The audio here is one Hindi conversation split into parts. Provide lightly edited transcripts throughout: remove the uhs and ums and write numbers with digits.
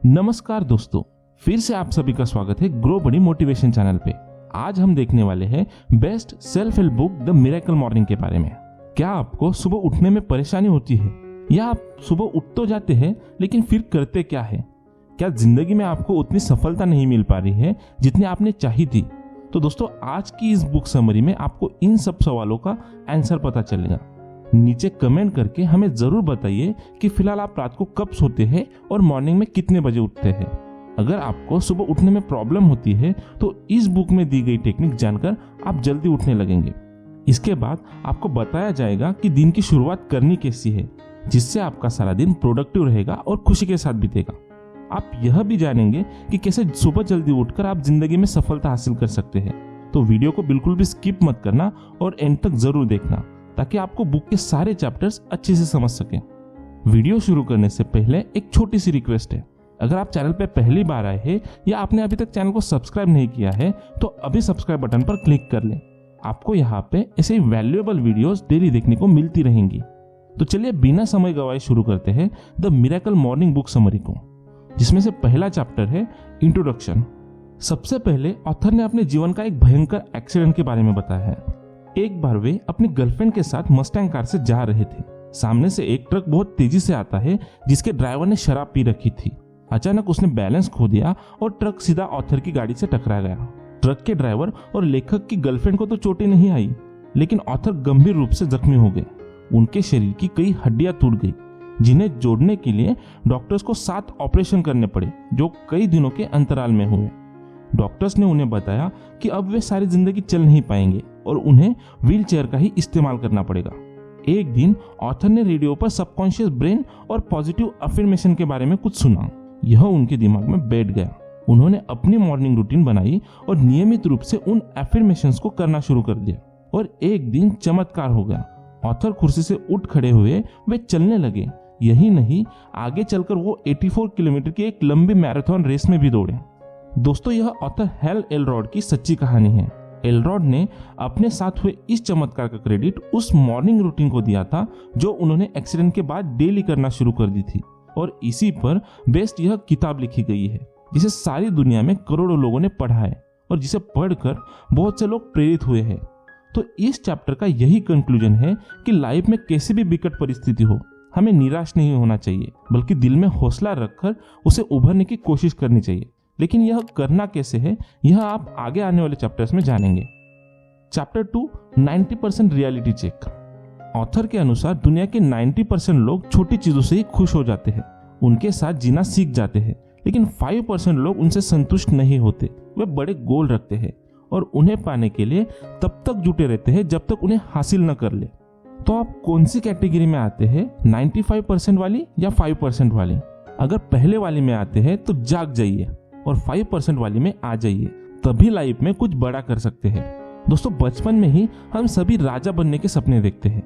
नमस्कार दोस्तों, फिर से आप सभी का स्वागत है ग्रो बडी मोटिवेशन चैनल पे। आज हम देखने वाले हैं best self help book the miracle morning के बारे में। क्या आपको सुबह उठने में परेशानी होती है या आप सुबह उठ तो जाते हैं लेकिन फिर करते क्या है? क्या जिंदगी में आपको उतनी सफलता नहीं मिल पा रही है जितनी आपने चाही थी? तो दोस्तों, आज की इस बुक समरी में आपको इन सब सवालों का आंसर पता चलेगा। नीचे कमेंट करके हमें जरूर बताइए कि फिलहाल आप रात को कब सोते हैं और मॉर्निंग में कितने बजे उठते हैं। अगर आपको सुबह उठने में प्रॉब्लम होती है तो इस बुक में दी गई टेक्निक जानकर आप जल्दी उठने लगेंगे। इसके बाद आपको बताया जाएगा कि दिन की शुरुआत करनी कैसी है जिससे आपका सारा दिन प्रोडक्टिव रहेगा और खुशी के साथ बीतेगा। आप यह भी जानेंगे कि कैसे सुबह जल्दी उठकर आप जिंदगी में सफलता हासिल कर सकते हैं। तो वीडियो को बिल्कुल भी स्किप मत करना और एंड तक जरूर देखना ताकि आपको बुक के सारे चैप्टर्स अच्छे से समझ सकें। वीडियो शुरू करने से पहले एक छोटी सी रिक्वेस्ट है। अगर आप चैनल पर पहली बार आए हैं या आपने अभी तक चैनल को सब्सक्राइब नहीं किया है तो अभी सब्सक्राइब बटन पर क्लिक कर लें। आपको यहाँ पे ऐसे वैल्यूएबल वीडियोस डेली देखने को मिलती रहेंगी। तो चलिए बिना समय गवाए शुरू करते हैं the miracle morning book summary को, जिसमें से पहला चैप्टर है इंट्रोडक्शन। सबसे पहले ऑथर ने अपने जीवन का एक भयंकर एक्सीडेंट के बारे में बताया है। एक बार वे अपनी गर्लफ्रेंड के साथ मस्टैंग कार से जा रहे थे। सामने से एक ट्रक बहुत तेजी से आता है जिसके ड्राइवर ने शराब पी रखी थी। अचानक उसने बैलेंस खो दिया और ट्रक सीधा ऑथर की गाड़ी से टकरा गया। ट्रक के ड्राइवर और लेखक की गर्लफ्रेंड को तो चोटें नहीं आई, लेकिन ऑथर गंभीर रूप से जख्मी हो गए। उनके शरीर की कई हड्डियां टूट गई, जिन्हें जोड़ने के लिए डॉक्टर्स को 7 ऑपरेशन करने पड़े जो कई दिनों के अंतराल में हुए। डॉक्टर्स ने उन्हें बताया कि अब वे सारी जिंदगी चल नहीं पाएंगे और उन्हें व्हील चेयर का ही इस्तेमाल करना पड़ेगा। एक दिन ऑथर ने रेडियो पर सबकॉन्शियस ब्रेन और पॉजिटिव अफर्मेशन के बारे में कुछ सुना। यह उनके दिमाग में बैठ गया। उन्होंने अपनी मॉर्निंग रूटीन बनाई और नियमित रूप से उन अफर्मेशंस को करना शुरू कर दिया और एक दिन चमत्कार हो गया। ऑथर कुर्सी से उठ खड़े हुए, वे चलने लगे। यही नहीं, आगे चलकर वो 84 किलोमीटर की एक लंबी मैराथन रेस में भी दौड़े। दोस्तों, यह ऑथर हैल एलरॉड की सच्ची कहानी है। एलरॉड ने अपने साथ हुए इस चमत्कार का क्रेडिट उस मॉर्निंग रूटीन को दिया था जो उन्होंने एक्सीडेंट के बाद डेली करना शुरू कर दी थी, और इसी पर बेस्ड यह किताब लिखी गई है जिसे सारी दुनिया में करोड़ों लोगों ने पढ़ा है और जिसे पढ़कर बहुत से लोग प्रेरित हुए हैं। तो इस चैप्टर का यही कंक्लूजन है कि लाइफ में कैसी भी विकट परिस्थिति हो, हमें निराश नहीं होना चाहिए, बल्कि दिल में हौसला रखकर उसे उभरने की कोशिश करनी चाहिए। लेकिन यह करना कैसे है, यह आप आगे आने वाले चैप्टर्स में जानेंगे। Chapter 2, 90% reality check. ऑथर के अनुसार दुनिया के 90% लोग छोटी चीजों से ही खुश हो जाते हैं, उनके साथ जीना सीख जाते हैं, लेकिन 5% लोग उनसे संतुष्ट नहीं होते। वे बड़े गोल रखते हैं और उन्हें पाने के लिए तब तक जुटे रहते हैं जब तक उन्हें हासिल न कर ले। तो आप कौन सी कैटेगरी में आते हैं, 95% वाली या 5% वाली? अगर पहले वाली में आते हैं तो जाग जाइए और 5% वाली में आ जाइए, तभी लाइफ में कुछ बड़ा कर सकते हैं। दोस्तों, बचपन में ही हम सभी राजा बनने के सपने देखते हैं।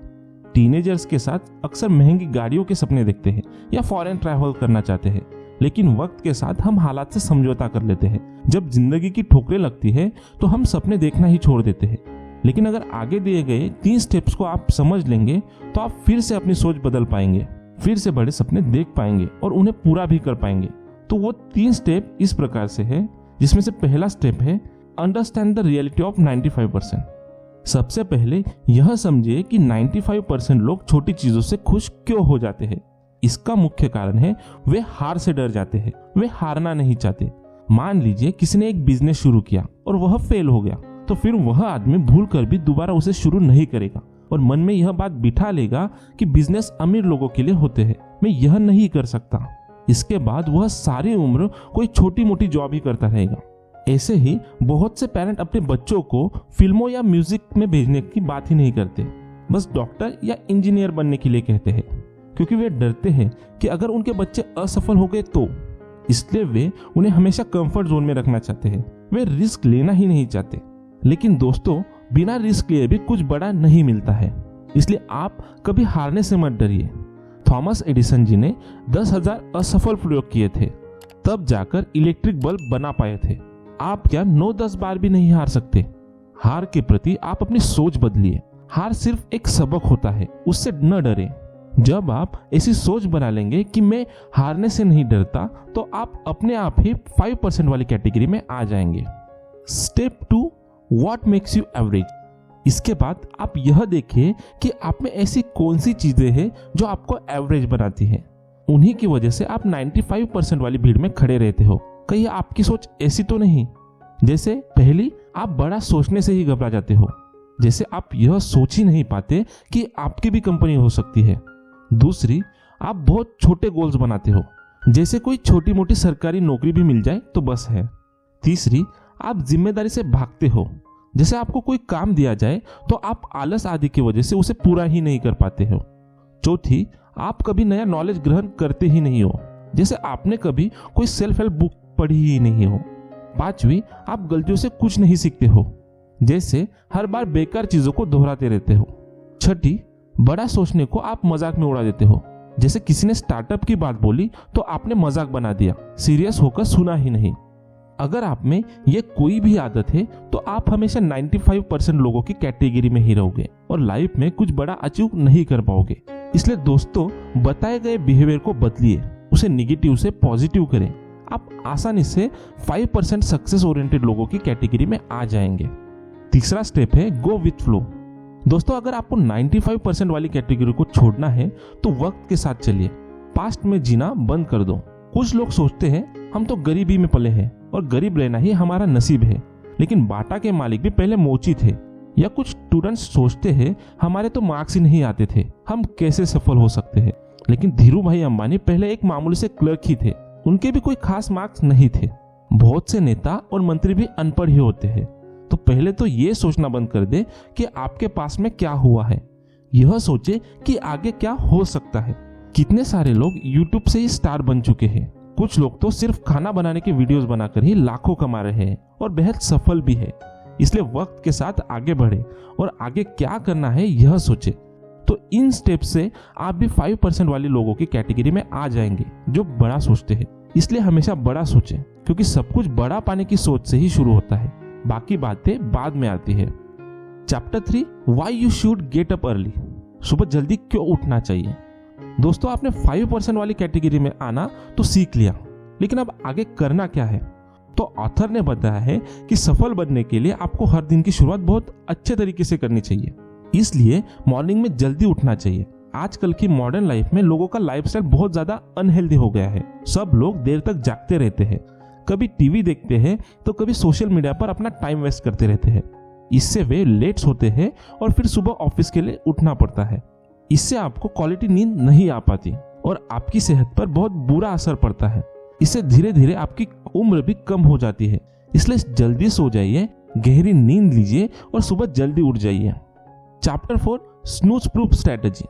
टीनेजर्स के साथ अक्सर महंगी गाड़ियों के सपने देखते हैं या फॉरेन ट्रैवल करना चाहते हैं, लेकिन वक्त के साथ हम हालात से समझौता कर लेते हैं। जब जिंदगी की ठोकरें लगती है तो हम सपने देखना ही छोड़ देते हैं। लेकिन अगर आगे दिए गए 3 स्टेप्स को आप समझ लेंगे तो आप फिर से अपनी सोच बदल पाएंगे, फिर से बड़े सपने देख पाएंगे और उन्हें पूरा भी कर पाएंगे। तो वो 3 स्टेप इस प्रकार से है, जिसमें से पहला स्टेप है अंडरस्टैंड द रियलिटी ऑफ 95%। सबसे पहले यह समझिए कि 95% लोग छोटी चीजों से खुश क्यों हो जाते हैं। इसका मुख्य कारण है वे हार से डर जाते हैं, वे हारना नहीं चाहते। मान लीजिए किसी ने एक बिजनेस शुरू किया और वह फेल हो गया, तो फिर वह आदमी भूल कर भी दोबारा उसे शुरू नहीं करेगा और मन में यह बात बिठा लेगा कि बिजनेस अमीर लोगों के लिए होते हैं, मैं यह नहीं कर सकता। इसके बाद वह सारी उम्र कोई छोटी मोटी जॉब ही करता रहेगा। ऐसे ही बहुत से पेरेंट अपने बच्चों को फिल्मों या म्यूजिक में भेजने की बात ही नहीं करते, बस डॉक्टर या इंजीनियर बनने के लिए कहते हैं, क्योंकि वे डरते हैं कि अगर उनके बच्चे असफल हो गए तो। इसलिए वे उन्हें हमेशा कंफर्ट जोन में रखना चाहते हैं, वे रिस्क लेना ही नहीं चाहते। लेकिन दोस्तों, बिना रिस्क लिए भी कुछ बड़ा नहीं मिलता है, इसलिए आप कभी हारने से मत डरिए। थॉमस एडिसन जी ने 10,000 असफल प्रयोग किए थे, तब जाकर इलेक्ट्रिक बल्ब बना पाए थे। आप क्या 9-10 बार भी नहीं हार सकते? हार के प्रति आप अपनी सोच बदलिए। हार सिर्फ एक सबक होता है, उससे न डरे। जब आप ऐसी सोच बना लेंगे कि मैं हारने से नहीं डरता, तो आप अपने आप ही 5% वाली कैटेगरी में आ जाएंगे। Step 2, what makes you average. इसके बाद आप यह देखिए कि आप में ऐसी कौन सी चीजें हैं जो आपको एवरेज बनाती हैं। उन्हीं की वजह से आप 95% वाली भीड़ में खड़े रहते हो। कहीं आपकी सोच ऐसी तो नहीं, जैसे पहली, आप बड़ा सोचने से ही घबरा जाते हो। जैसे आप यह सोच ही नहीं पाते कि आपकी भी कंपनी हो सकती है। दूसरी, आप बहुत छोटे गोल्स बनाते हो, जैसे कोई छोटी मोटी सरकारी नौकरी भी मिल जाए तो बस है। तीसरी, आप जिम्मेदारी से भागते हो, जैसे आपको कोई काम दिया जाए तो आप आलस आदि की वजह से उसे पूरा ही नहीं कर पाते हो। चौथी, आप कभी नया नॉलेज ग्रहण करते ही नहीं हो, जैसे आपने कभी कोई सेल्फ हेल्प बुक पढ़ी ही नहीं हो। पांचवी, आप गलतियों से कुछ नहीं सीखते हो, जैसे हर बार बेकार चीजों को दोहराते रहते हो। छठी, बड़ा सोचने को आप मजाक में उड़ा देते हो, जैसे किसी ने स्टार्टअप की बात बोली तो आपने मजाक बना दिया, सीरियस होकर सुना ही नहीं। अगर आप में ये कोई भी आदत है तो आप हमेशा 95% लोगों की कैटेगरी में ही रहोगे और लाइफ में कुछ बड़ा अचीव नहीं कर पाओगे। इसलिए दोस्तों, बताए गए बिहेवियर को बदलिए, उसे निगेटिव से पॉजिटिव करें। आप आसानी से 5% सक्सेस ओरिएंटेड लोगों की कैटेगरी में आ जाएंगे। तीसरा स्टेप है गो विथ फ्लो। दोस्तों, अगर आपको 95% वाली कैटेगरी को छोड़ना है तो वक्त के साथ चलिए, पास्ट में जीना बंद कर दो। कुछ लोग सोचते हैं हम तो गरीबी में पले हैं और गरीब रहना ही हमारा नसीब है, लेकिन बाटा के मालिक भी पहले मोची थे। या कुछ स्टूडेंट्स सोचते हैं हमारे तो मार्क्स ही नहीं आते थे, हम कैसे सफल हो सकते हैं, लेकिन धीरू भाई अंबानी पहले एक मामूली से क्लर्क ही थे, उनके भी कोई खास मार्क्स नहीं थे। बहुत से नेता और मंत्री भी अनपढ़ ही होते हैं। तो पहले तो ये सोचना बंद कर दे कि आपके पास में क्या हुआ है, यह सोचे कि आगे क्या हो सकता है। कितने सारे लोग YouTube से ही स्टार बन चुके हैं। कुछ लोग तो सिर्फ खाना बनाने के वीडियोस बनाकर ही लाखों कमा रहे हैं और बेहद सफल भी है। इसलिए वक्त के साथ आगे बढ़े और आगे क्या करना है यह सोचे। तो इन स्टेप से आप भी 5% वाले लोगों की कैटेगरी में आ जाएंगे जो बड़ा सोचते हैं। इसलिए हमेशा बड़ा सोचें, क्योंकि सब कुछ बड़ा पाने की सोच से ही शुरू होता है, बाकी बातें बाद में आती है। Chapter 3, why you should get up early. सुबह जल्दी क्यों उठना चाहिए। दोस्तों, आपने 5% वाली कैटेगरी में आना तो सीख लिया, लेकिन अब आगे करना क्या है। तो ऑथर ने बताया है कि सफल बनने के लिए आपको हर दिन की शुरुआत बहुत अच्छे तरीके से करनी चाहिए। इसलिए मॉर्निंग में जल्दी उठना चाहिए। आजकल की मॉडर्न लाइफ में लोगों का लाइफस्टाइल बहुत ज्यादा अनहेल्दी हो गया है। सब लोग देर तक जागते रहते हैं, कभी टीवी देखते हैं तो कभी सोशल मीडिया पर अपना टाइम वेस्ट करते रहते हैं। इससे वे लेट सोते हैं और फिर सुबह ऑफिस के लिए उठना पड़ता है। इससे आपको क्वालिटी नींद नहीं आ पाती और आपकी सेहत पर बहुत बुरा असर पड़ता है। इससे धीरे धीरे आपकी उम्र भी कम हो जाती है। इसलिए जल्दी सो जाइए, गहरी नींद लीजिए और सुबह जल्दी उठ जाइए। Chapter 4, snooze proof strategy.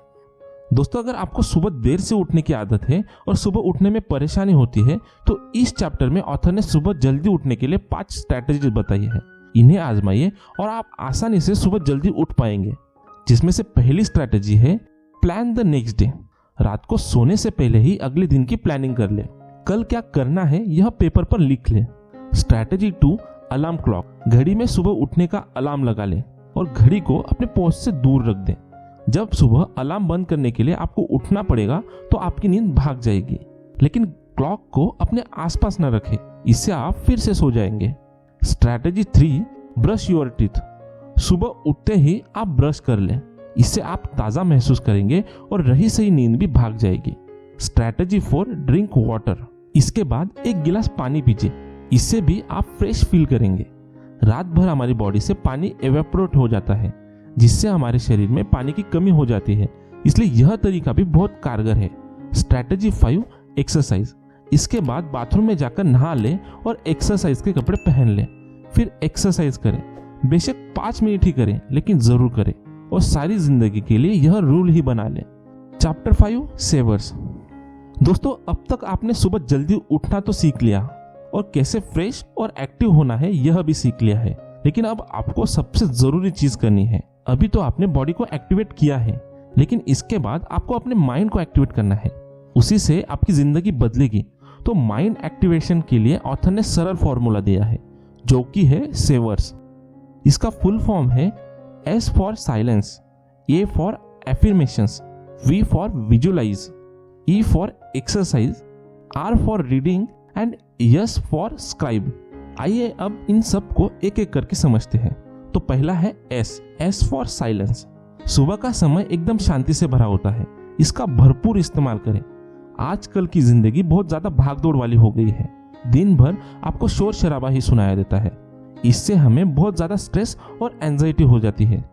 दोस्तों, अगर आपको सुबह देर से उठने की आदत है और सुबह उठने में परेशानी होती है तो इस चैप्टर में ऑथर ने सुबह जल्दी उठने के लिए 5 स्ट्रेटेजी बताई है। इन्हें आजमाइए और आप आसानी से सुबह जल्दी उठ पाएंगे। जिसमें से पहली स्ट्रेटेजी है प्लान द नेक्स्ट डे। रात को सोने से पहले ही अगले दिन की प्लानिंग कर ले। कल क्या करना है यह पेपर पर लिख ले। Strategy 2, alarm clock. घड़ी में सुबह उठने का अलार्म लगा ले और घड़ी को अपने पहुंच से दूर रख दे। जब सुबह अलार्म बंद करने के लिए आपको उठना पड़ेगा तो आपकी नींद भाग जाएगी, लेकिन क्लॉक को अपने आसपास न रखें, इससे आप फिर से सो जाएंगे। Strategy 3, brush your teeth. सुबह उठते ही आप ब्रश कर लें, इससे आप ताजा महसूस करेंगे और रही सही नींद भी भाग जाएगी। Strategy 4, drink water. इसके बाद एक गिलास पानी पीजिए, इससे भी आप फ्रेश फील करेंगे। रात भर हमारी बॉडी से पानी एवेपोरेट हो जाता है, जिससे हमारे शरीर में पानी की कमी हो जाती है। इसलिए यह तरीका भी बहुत कारगर है। Strategy 5, exercise. इसके बाद बाथरूम में जाकर नहा लें और एक्सरसाइज के कपड़े पहन लें, फिर एक्सरसाइज करें। बेशक 5 मिनट ही करें, लेकिन जरूर करें और सारी जिंदगी के लिए यह रूल ही बना लें। चैप्टर 5, सेवर्स। दोस्तों, अब तक आपने सुबह जल्दी उठना तो सीख लिया और कैसे फ्रेश और एक्टिव होना है यह भी सीख लिया है, लेकिन अब आपको सबसे जरूरी चीज करनी है। अभी तो आपने बॉडी को एक्टिवेट किया है, लेकिन इसके बाद आपको अपने माइंड को एक्टिवेट करना है। उसी से आपकी जिंदगी बदलेगी। तो माइंड एक्टिवेशन के लिए ऑथर ने सरल फॉर्मूला दिया है, जो कि है सेवर्स। इसका फुल फॉर्म है S for silence, A for affirmations, V for visualise, E for exercise, R for reading and S for scribe. आइए अब इन सब को एक एक करके समझते हैं। तो पहला है S फॉर साइलेंस। सुबह का समय एकदम शांति से भरा होता है, इसका भरपूर इस्तेमाल करें। आजकल की जिंदगी बहुत ज्यादा भागदौड़ वाली हो गई है, दिन भर आपको शोर शराबा ही सुनाया देता है। इससे हमें बहुत ज्यादा स्ट्रेस और एंजाइटी हो जाती है।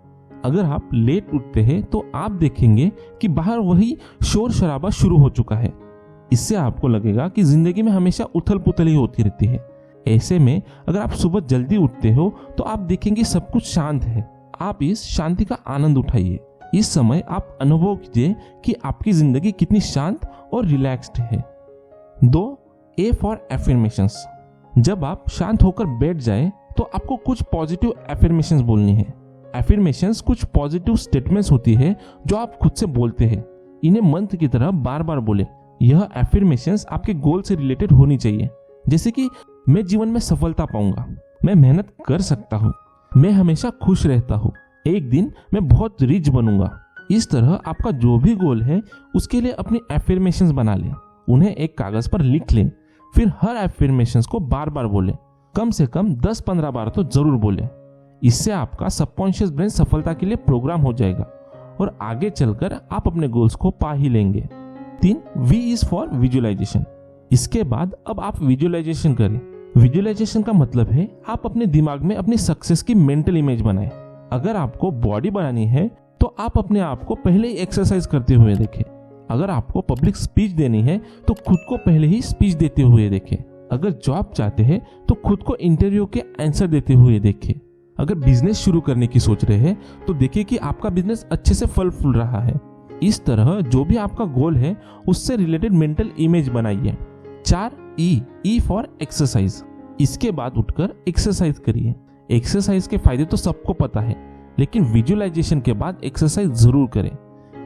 अगर आप लेट उठते हैं तो आप देखेंगे कि बाहर वही शोर शराबा शुरू हो चुका है। इससे आपको लगेगा कि जिंदगी में हमेशा उथल पुथल ही होती रहती है। ऐसे में अगर आप सुबह जल्दी उठते हो तो आप देखेंगे सब कुछ शांत है। आप इस शांति का आनंद उठाइए। इस समय आप अनुभव कीजिए कि आपकी जिंदगी कितनी शांत और रिलैक्स्ड है। 2. A for affirmations. जब आप शांत होकर बैठ जाए तो आपको कुछ पॉजिटिव एफर्मेशंस बोलनी है। एफर्मेशंस कुछ पॉजिटिव स्टेटमेंट्स होती है जो आप खुद से बोलते हैं। इन्हें मंत्र की तरह बार बार बोले। यह एफर्मेशंस आपके गोल से रिलेटेड होनी चाहिए, जैसे कि मैं जीवन में सफलता पाऊंगा, मैं मेहनत कर सकता हूँ, मैं हमेशा खुश रहता हूँ, एक दिन मैं बहुत रिच बनूंगा। इस तरह आपका जो भी गोल है उसके लिए अपनी एफर्मेशंस बना लें, उन्हें एक कागज पर लिख लें, फिर हर एफर्मेशंस को बार बार बोलें। कम से कम 10-15 बार तो जरूर बोलें। इससे आपका सबकॉन्शियस ब्रेन सफलता के लिए प्रोग्राम हो जाएगा और आगे चलकर आप अपने गोल्स को पा ही लेंगे। 3. V is for visualisation. इसके बाद अब आप विजुअलाइजेशन करें। विजुअलाइजेशन का मतलब है आप अपने दिमाग में अपनी सक्सेस की मेंटल इमेज बनाएं। अगर आपको बॉडी बनानी है तो आप अपने आप को पहले ही एक्सरसाइज करते हुए देखें। अगर आपको पब्लिक स्पीच देनी है तो खुद को पहले ही स्पीच देते हुए देखें। अगर जॉब चाहते हैं तो खुद को इंटरव्यू के आंसर देते हुए देखें। अगर बिजनेस शुरू करने की सोच रहे हैं तो देखिए कि आपका बिजनेस अच्छे से फल फूल रहा है। इस तरह जो भी आपका गोल है उससे रिलेटेड मेंटल इमेज बनाइए। 4. E for exercise. इसके बाद उठकर एक्सरसाइज करिए। एक्सरसाइज के फायदे तो सबको पता है, लेकिन विजुअलाइजेशन के बाद एक्सरसाइज जरूर करें।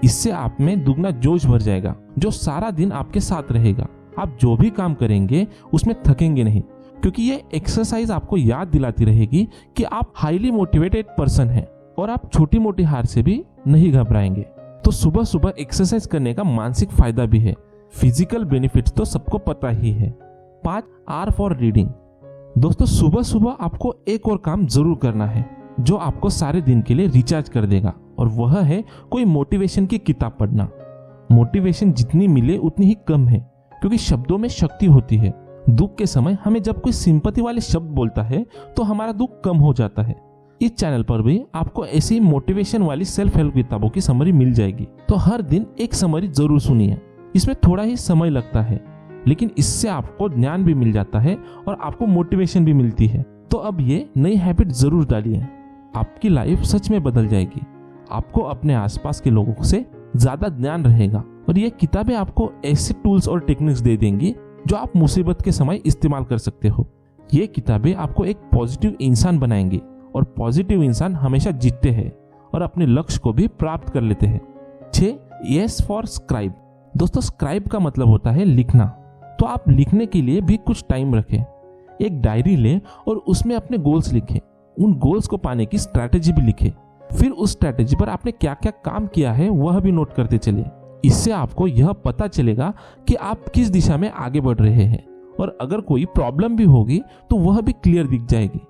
इससे आप में दुगना जोश भर जाएगा जो सारा दिन आपके साथ रहेगा। आप जो भी काम करेंगे उसमें थकेंगे नहीं, क्योंकि ये एक्सरसाइज आपको याद दिलाती रहेगी कि आप हाईली मोटिवेटेड पर्सन हैं और आप छोटी मोटी हार से भी नहीं घबराएंगे। तो सुबह सुबह एक्सरसाइज करने का मानसिक फायदा भी है। फिजिकल बेनिफिट्स तो सबको पता ही है। 5. R for reading. दोस्तों, सुबह सुबह आपको एक और काम जरूर करना है जो आपको सारे दिन के लिए रिचार्ज कर देगा, और वह है कोई मोटिवेशन की किताब पढ़ना। मोटिवेशन जितनी मिले उतनी ही कम है, क्योंकि शब्दों में शक्ति होती है। दुख के समय हमें जब कोई सिंपैथी वाले शब्द बोलता है तो हमारा दुख कम हो जाता है। इस चैनल पर भी आपको ऐसी मोटिवेशन वाली सेल्फ हेल्प किताबों की समरी मिल जाएगी, तो हर दिन एक समरी जरूर सुनिए। इसमें थोड़ा ही समय लगता है, लेकिन इससे आपको ज्ञान भी मिल जाता है और आपको मोटिवेशन भी मिलती है। तो अब ये नई हैबिट जरूर डालिए, आपकी लाइफ सच में बदल जाएगी। आपको अपने आसपास के लोगों से ज्यादा ज्ञान रहेगा, और ये किताबें आपको ऐसे टूल्स और टेक्निक्स दे देंगी जो आप मुसीबत के समय इस्तेमाल कर सकते हो। ये किताबें आपको एक पॉजिटिव इंसान बनाएंगी, और पॉजिटिव इंसान हमेशा जीतते हैं और अपने लक्ष्य को भी प्राप्त कर लेते हैं। 6. S for scribe. दोस्तों, स्क्राइब का मतलब होता है लिखना। तो आप लिखने के लिए भी कुछ टाइम रखें। एक डायरी लें और उसमें अपने गोल्स लिखें। उन गोल्स को पाने की स्ट्रैटेजी भी लिखें। फिर उस स्ट्रैटेजी पर आपने क्या क्या काम किया है वह भी नोट करते चलिए। इससे आपको यह पता चलेगा कि आप किस दिशा में आगे बढ़ रहे हैं, और अगर कोई प्रॉब्लम भी होगी तो वह भी क्लियर दिख जाएगी।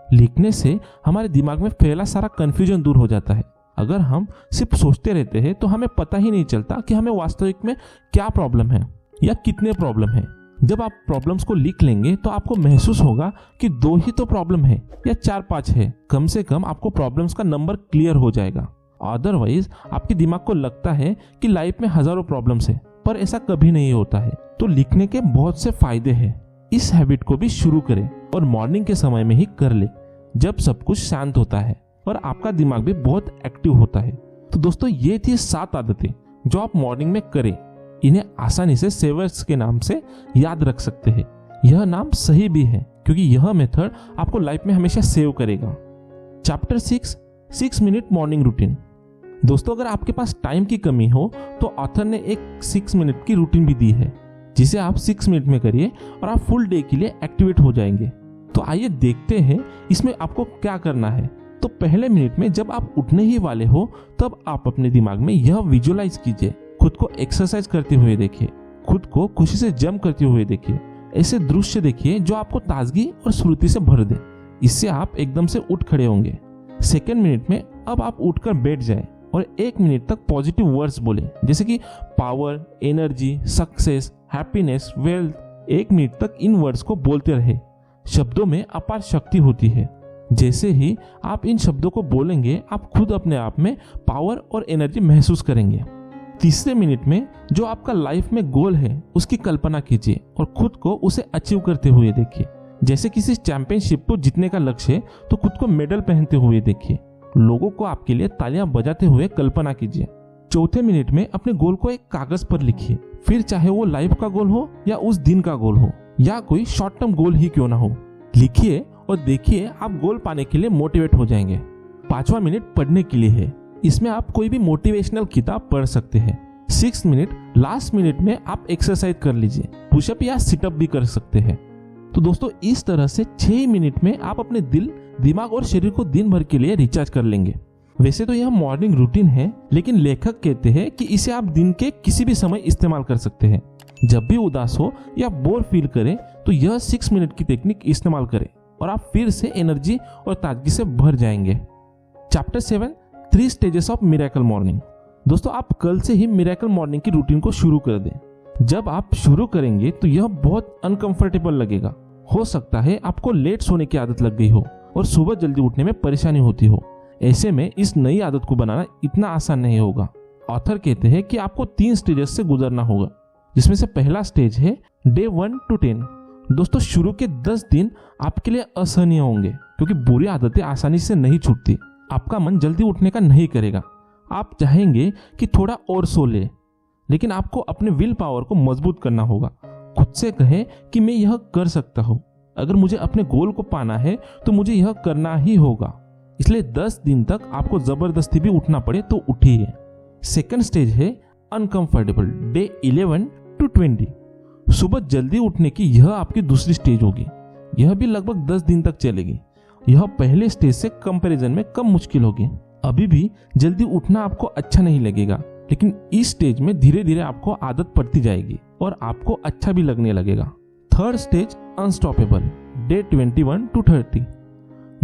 लिखने से हमारे दिमाग में फैला सारा कंफ्यूजन दूर हो जाता है। अगर हम सिर्फ सोचते रहते हैं तो हमें पता ही नहीं चलता कि हमें वास्तविक में क्या प्रॉब्लम है या कितने प्रॉब्लम है। जब आप प्रॉब्लम्स को लिख लेंगे तो आपको महसूस होगा कि 2 ही तो प्रॉब्लम है या 4-5 है। कम से कम आपको प्रॉब्लम्स का नंबर क्लियर हो जाएगा। अदरवाइज आपके दिमाग को लगता है कि लाइफ में हजारों प्रॉब्लम्स है, पर ऐसा कभी नहीं होता है। तो लिखने के बहुत से फायदे हैं। इस हैबिट को भी शुरू करें और मॉर्निंग के समय में ही कर ले, जब सब कुछ शांत होता है और आपका दिमाग भी बहुत एक्टिव होता है। तो दोस्तों, ये थी 7 आदतें जो आप मॉर्निंग में करें। इन्हें आसानी से सेवर्स के नाम से याद रख सकते हैं। यह नाम सही भी है, क्योंकि यह मेथड आपको लाइफ में हमेशा सेव करेगा। Chapter 6 minute morning routine. दोस्तों, अगर आपके पास टाइम की कमी हो तो ऑथर ने एक 6 मिनट की रूटीन भी दी है, जिसे आप 6 मिनट में करिए और आप फुल डे के लिए एक्टिवेट हो जाएंगे। तो आइए देखते हैं इसमें आपको क्या करना है। तो पहले मिनट में जब आप उठने ही वाले हो तब आप अपने दिमाग में यह विजुअलाइज कीजिए खुद को एक्सरसाइज करते हुए देखिए, खुद को खुशी से जंप करते हुए देखिए। ऐसे दृश्य देखिए जो आपको ताजगी और स्फूर्ति से भर दे। इससे आप एकदम से उठ खड़े होंगे। सेकेंड मिनट में अब आप उठकर बैठ जाए और 1 मिनट तक पॉजिटिव वर्ड्स बोले, जैसे कि power, energy, success, happiness, wealth. 1 minute तक इन वर्ड्स को बोलते रहे। शब्दों में अपार शक्ति होती है। जैसे ही आप इन शब्दों को बोलेंगे, आप खुद अपने आप में पावर और एनर्जी महसूस करेंगे। तीसरे मिनट में जो आपका लाइफ में गोल है उसकी कल्पना कीजिए और खुद को उसे अचीव करते हुए देखिए। जैसे किसी चैंपियनशिप को जीतने का लक्ष्य है तो खुद को मेडल पहनते हुए देखिए। लोगों को आपके लिए तालियां बजाते हुए कल्पना कीजिए। चौथे मिनट में अपने गोल को एक कागज पर लिखिए, फिर चाहे वो लाइफ का गोल हो या उस दिन का गोल हो या कोई शॉर्ट टर्म गोल ही क्यों ना हो। लिखिए और देखिए आप गोल पाने के लिए मोटिवेट हो जाएंगे। 5वां मिनट पढ़ने के लिए है। इसमें आप कोई भी मोटिवेशनल किताब पढ़ सकते हैं। 6 मिनट, लास्ट मिनट में आप एक्सरसाइज कर लीजिए, पुशअप या सिटअप भी कर सकते हैं। तो दोस्तों इस तरह से 6 मिनट में आप अपने दिल, दिमाग और शरीर को दिन भर के लिए रिचार्ज कर लेंगे। वैसे तो यह मॉर्निंग रूटीन है, लेकिन लेखक कहते हैं कि इसे आप दिन के किसी भी समय इस्तेमाल कर सकते हैं। जब भी उदास हो या बोर फील करें तो यह 6 मिनट की टेक्निक इस्तेमाल करें और आप फिर से एनर्जी और ताजगी से भर जाएंगे। Chapter 7, 3 stages of miracle morning. दोस्तों आप कल से ही मिरेकल मॉर्निंग की रूटीन को शुरू कर दें। जब आप शुरू करेंगे तो यह बहुत अनकंफर्टेबल लगेगा। हो सकता है आपको लेट सोने की आदत लग गई हो और सुबह जल्दी उठने में परेशानी होती हो। ऐसे में इस नई आदत को बनाना इतना आसान नहीं होगा। ऑथर कहते हैं कि आपको 3 स्टेजेस से गुजरना होगा, जिसमें से पहला स्टेज है डे 1 to 10। दोस्तों शुरू के 10 दिन आपके लिए असहनीय होंगे, क्योंकि बुरी आदतें आसानी से नहीं छूटती। आपका मन जल्दी उठने का नहीं करेगा। आप चाहेंगे कि थोड़ा और सो ले, लेकिन आपको अपने विल पावर को मजबूत करना होगा। खुद से कहें कि मैं यह कर सकता हूँ। अगर मुझे अपने गोल को पाना है तो मुझे यह करना ही होगा। इसलिए 10 दिन तक आपको जबरदस्ती भी उठना पड़े तो उठिए। सेकंड स्टेज है अनकंफर्टेबल, डे 11 to 20। सुबह जल्दी उठने की यह आपकी दूसरी स्टेज होगी। यह भी लगभग 10 दिन तक चलेगी। यह पहले स्टेज से कंपैरिजन में कम मुश्किल होगी। अभी भी जल्दी उठना आपको अच्छा नहीं लगेगा, लेकिन इस स्टेज में धीरे धीरे आपको आदत पड़ती जाएगी और आपको अच्छा भी लगने लगेगा। Third stage unstoppable, day 21 to 30।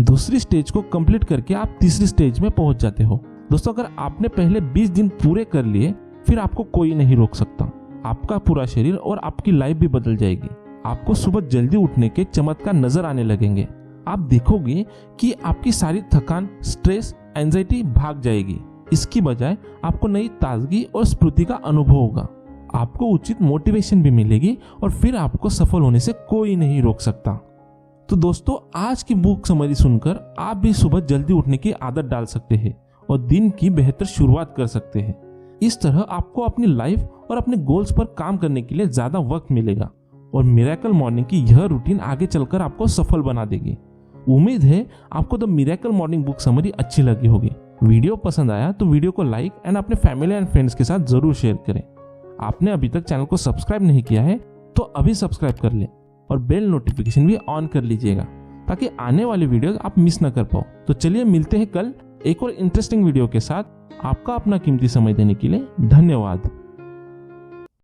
दूसरी स्टेज को कंप्लीट करके आप तीसरी स्टेज में पहुंच जाते हो। दोस्तों अगर आपने पहले 20 दिन पूरे कर लिए, फिर आपको कोई नहीं रोक सकता। आपका पूरा शरीर और आपकी लाइफ भी बदल जाएगी। आपको सुबह जल्दी उठने के चमत्कार नजर आने लगेंगे। आप देखोगे कि आपकी सारी थकान, स्ट्रेस, एंजाइटी भाग जाएगी। इसकी बजाय आपको नई ताजगी और स्फूर्ति का अनुभव होगा। आपको उचित मोटिवेशन भी मिलेगी और फिर आपको सफल होने से कोई नहीं रोक सकता। तो दोस्तों आज की बुक समरी सुनकर आप भी सुबह जल्दी उठने की आदत डाल सकते हैं और दिन की बेहतर शुरुआत कर सकते हैं। इस तरह आपको अपनी लाइफ और अपने गोल्स पर काम करने के लिए ज्यादा वक्त मिलेगा और मिरेकल मॉर्निंग की यह रूटीन आगे चलकर आपको सफल बना देगी। उम्मीद है आपको the miracle morning book summary अच्छी लगी होगी। वीडियो पसंद आया तो वीडियो को लाइक एंड अपने फैमिली एंड फ्रेंड्स के साथ जरूर शेयर करें। आपने अभी तक चैनल को सब्सक्राइब नहीं किया है तो अभी सब्सक्राइब कर लें और बेल नोटिफिकेशन भी ऑन कर लीजिएगा, ताकि आने वाली वीडियो आप मिस ना कर पाओ। तो चलिए मिलते हैं कल एक और इंटरेस्टिंग वीडियो के साथ। आपका अपना कीमती समय देने के लिए धन्यवाद।